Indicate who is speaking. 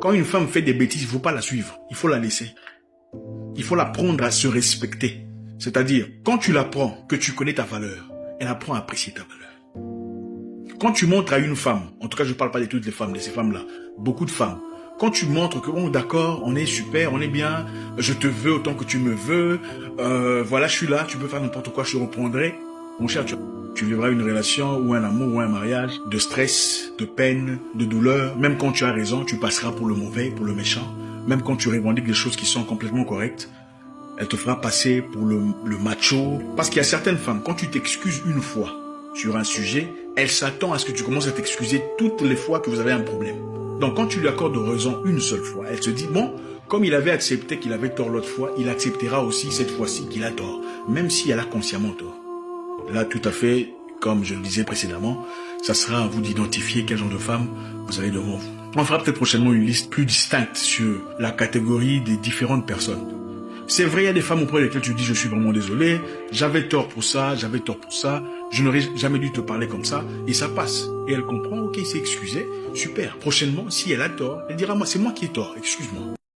Speaker 1: Quand une femme fait des bêtises, il ne faut pas la suivre. Il faut la laisser. Il faut l'apprendre à se respecter. C'est-à-dire, quand tu l'apprends que tu connais ta valeur, elle apprend à apprécier ta valeur. Quand tu montres à une femme, en tout cas je ne parle pas de toutes les femmes, de ces femmes-là, beaucoup de femmes, quand tu montres que, bon d'accord, on est super, on est bien, je te veux autant que tu me veux, voilà, je suis là, tu peux faire n'importe quoi, je te reprendrai. Mon cher, tu vivras une relation ou un amour ou un mariage de stress, de peine, de douleur. Même quand tu as raison, tu passeras pour le mauvais, pour le méchant. Même quand tu revendiques des choses qui sont complètement correctes, elle te fera passer pour le macho. Parce qu'il y a certaines femmes, quand tu t'excuses une fois sur un sujet, elle s'attend à ce que tu commences à t'excuser toutes les fois que vous avez un problème. Donc quand tu lui accordes raison une seule fois, elle se dit, bon, comme il avait accepté qu'il avait tort l'autre fois, il acceptera aussi cette fois-ci qu'il a tort, même si elle a consciemment tort. Là, tout à fait, comme je le disais précédemment, ça sera à vous d'identifier quel genre de femme vous avez devant vous. On fera peut-être prochainement une liste plus distincte sur la catégorie des différentes personnes. C'est vrai, il y a des femmes auprès desquelles tu dis, je suis vraiment désolé, j'avais tort pour ça, je n'aurais jamais dû te parler comme ça, et ça passe. Et elle comprend, ok, il s'est excusé, super. Prochainement, si elle a tort, elle dira, moi, c'est moi qui ai tort, excuse-moi.